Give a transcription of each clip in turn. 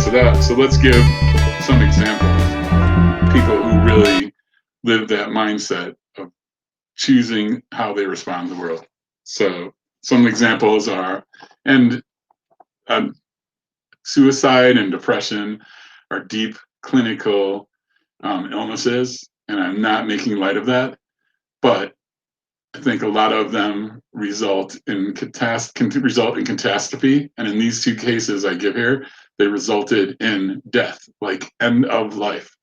So let's give some examples. People who really live that mindset of choosing how they respond to the world. So some examples are, and um, suicide and depression are deep clinical illnesses, and I'm not making light of that, but I think a lot of them can result in catastrophe, and in these two cases I give here, they resulted in death, like end of life,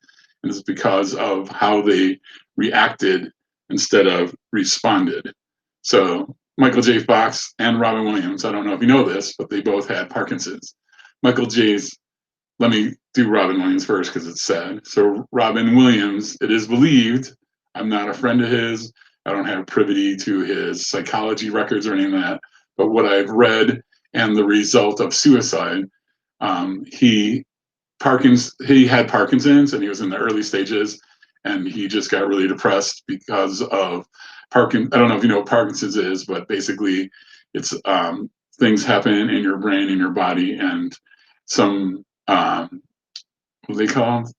and it's because of how they reacted instead of responded. So Michael J. Fox and Robin Williams, I don't know if you know this, but they both had Parkinson's. Michael J's Let me do Robin Williams first because it's sad. So Robin Williams, it is believed, I'm not a friend of his. I don't have privy to his psychology records or any of that. But what I've read and the result of suicide, he he had Parkinson's and he was in the early stages, and he just got really depressed because of Parkin. I don't know if you know what Parkinson's is, but basically, it's things happen in your brain, in your body, and some what they call them?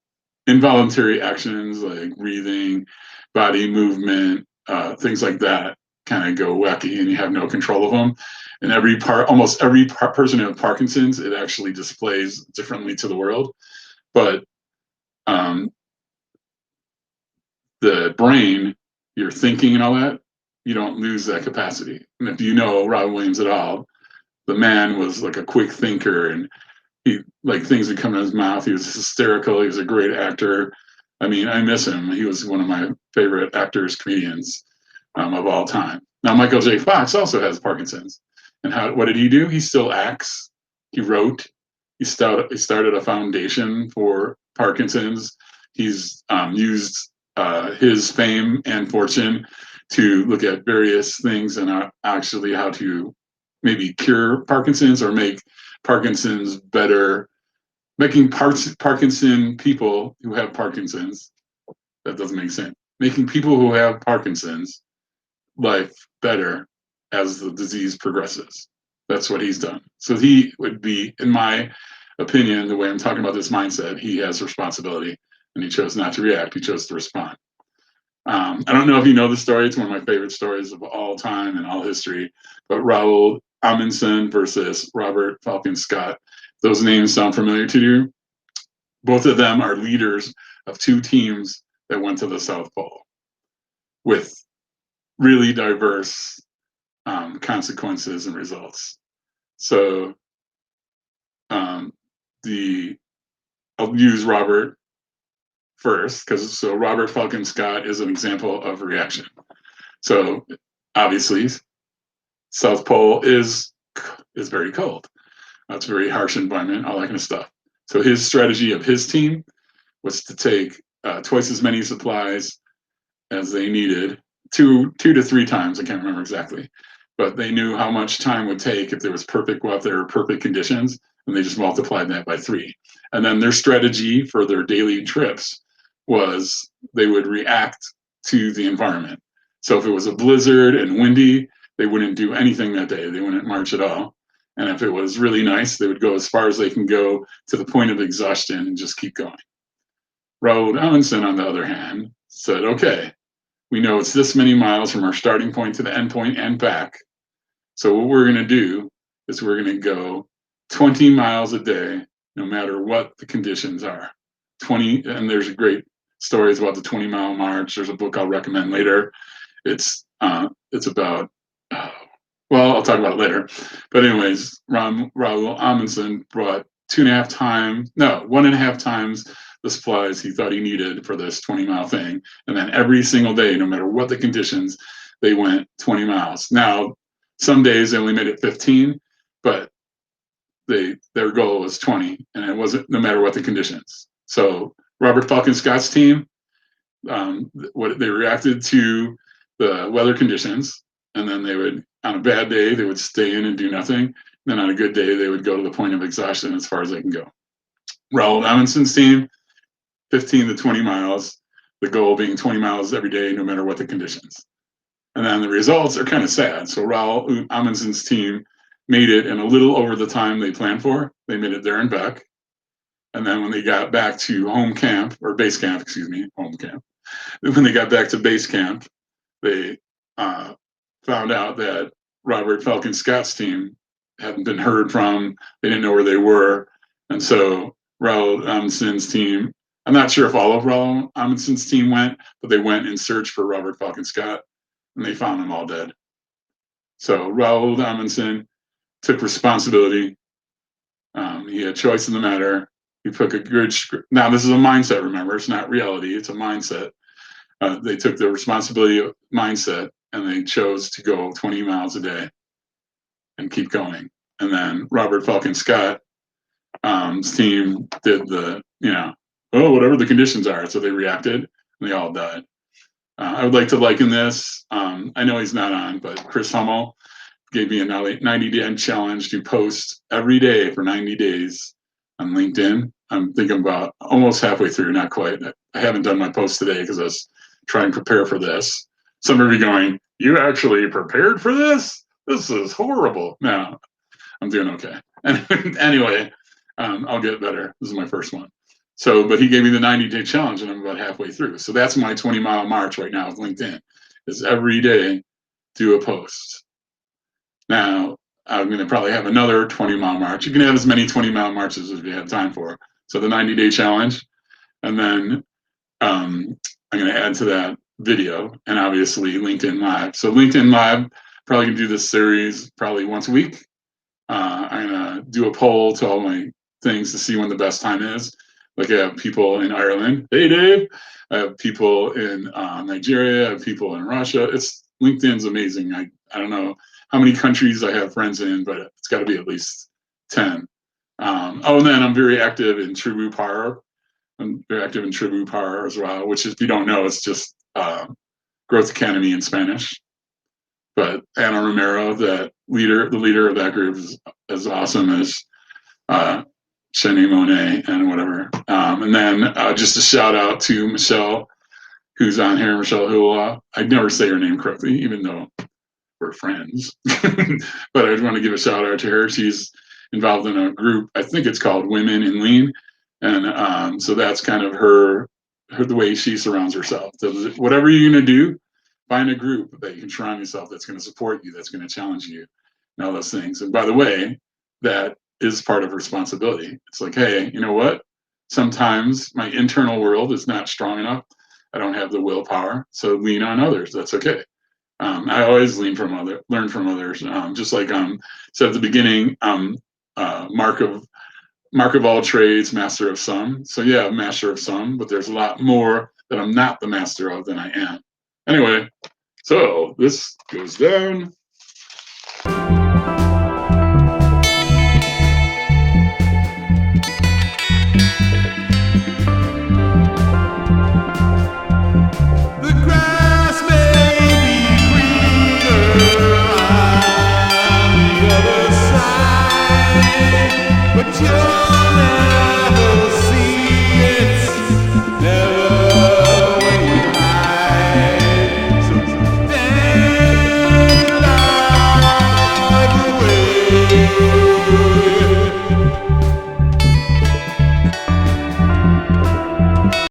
Involuntary actions like breathing, body movement, things like that kind of go wacky and you have no control of them. And almost every person who has Parkinson's, it actually displays differently to the world. But um, the brain, your thinking and all that, you don't lose that capacity. And if you know Robin Williams at all, the man was like a quick thinker, and he like things would come in his mouth. He was hysterical. He was a great actor. I mean, I miss him. He was one of my favorite actors, comedians of all time. Now, Michael J. Fox also has Parkinson's, and what did he do? He still acts. He wrote. He started a foundation for Parkinson's. He's used his fame and fortune to look at various things and actually how to maybe cure Parkinson's or make Parkinson's better, making Parkinson people who have Parkinson's, that doesn't make sense, making people who have Parkinson's life better as the disease progresses. That's what he's done. So he would be, in my opinion, the way I'm talking about this mindset, he has responsibility and he chose not to react, he chose to respond. I don't know if you know the story. It's one of my favorite stories of all time and all history. But Raoul Amundsen versus Robert Falcon Scott. Those names sound familiar to you? Both of them are leaders of two teams that went to the South Pole with really diverse consequences and results. So I'll use Robert first because Robert Falcon Scott is an example of reaction. So obviously, South Pole is very cold. It's a very harsh environment, all that kind of stuff. So his strategy of his team was to take twice as many supplies as they needed, two to three times. I can't remember exactly, but they knew how much time would take if there was perfect weather, perfect conditions, and they just multiplied that by 3. And then their strategy for their daily trips was they would react to the environment. So if it was a blizzard and windy, they wouldn't do anything that day. They wouldn't march at all. And if it was really nice, they would go as far as they can go to the point of exhaustion and just keep going. Raoul Amundsen, on the other hand, said, okay, we know it's this many miles from our starting point to the end point and back. So what we're going to do is we're going to go 20 miles a day, no matter what the conditions are. 20, and there's great stories about the 20-mile march. There's a book I'll recommend later. It's about, well, I'll talk about it later. But anyways, Raoul Amundsen brought 1.5 times the supplies he thought he needed for this 20-mile thing. And then every single day, no matter what the conditions, they went 20 miles. Now, some days they only made it 15, but their goal was 20, and it wasn't no matter what the conditions. So Robert Falcon Scott's team, what they reacted to the weather conditions, and then they would, on a bad day, they would stay in and do nothing. And then on a good day, they would go to the point of exhaustion as far as they can go. Raoul Amundsen's team, 15 to 20 miles, the goal being 20 miles every day, no matter what the conditions. And then the results are kind of sad. So Raoul Amundsen's team made it in a little over the time they planned for. They made it there and back. And then when they got back to home camp, or base camp, excuse me, home camp. When they got back to base camp, they found out that Robert Falcon Scott's team hadn't been heard from. They didn't know where they were. And so Raul Amundsen's team, I'm not sure if all of Raul Amundsen's team went, but they went in search for Robert Falcon Scott, and they found them all dead. So Raul Amundsen took responsibility. He had choice in the matter. He took a good. Now this is a mindset. Remember, it's not reality. It's a mindset. They took the responsibility of mindset, and they chose to go 20 miles a day and keep going. And then Robert Falcon Scott's team did the, whatever the conditions are. So they reacted, and they all died. I would like to liken this. I know he's not on, but Chris Hummel gave me a 90-day challenge to post every day for 90 days on LinkedIn. I'm thinking about almost halfway through, not quite. I haven't done my post today because I was trying to prepare for this. Some of you going, you actually prepared for this? This is horrible. No, I'm doing okay. Anyway, I'll get better. This is my first one. So, but he gave me the 90-day challenge, and I'm about halfway through. So that's my 20-mile march right now with LinkedIn, is every day do a post. Now, I'm going to probably have another 20-mile march. You can have as many 20-mile marches as you have time for. So the 90-day challenge. And then I'm going to add to that video, and obviously LinkedIn Live. So LinkedIn Live, probably going to do this series probably once a week. I'm going to do a poll to all my things to see when the best time is. Like I have people in Ireland. Hey, Dave. I have people in Nigeria. I have people in Russia. LinkedIn's amazing. I don't know how many countries I have friends in, but it's got to be at least 10. And then I'm very active in Tribu Power. I'm very active in Tribu Power as well, which, if you don't know, it's just Growth Academy in Spanish. But Ana Romero, the leader of that group, is as awesome as Shani Monet and whatever. And then just a shout out to Michelle, who's on here, Michelle Hula. I never say her name correctly, even though we're friends. But I want to give a shout out to her. She's involved in a group, I think it's called Women in Lean. And so that's kind of her the way she surrounds herself. So whatever you're going to do, find a group that you can surround yourself that's going to support you, that's going to challenge you, and all those things. And by the way, that is part of responsibility. It's like, hey, you know what? Sometimes my internal world is not strong enough. I don't have the willpower, so lean on others. That's okay. I always learn from others. Just like said at the beginning, Mark of all trades, master of some. So yeah, master of some, but there's a lot more that I'm not the master of than I am. Anyway, so this goes down.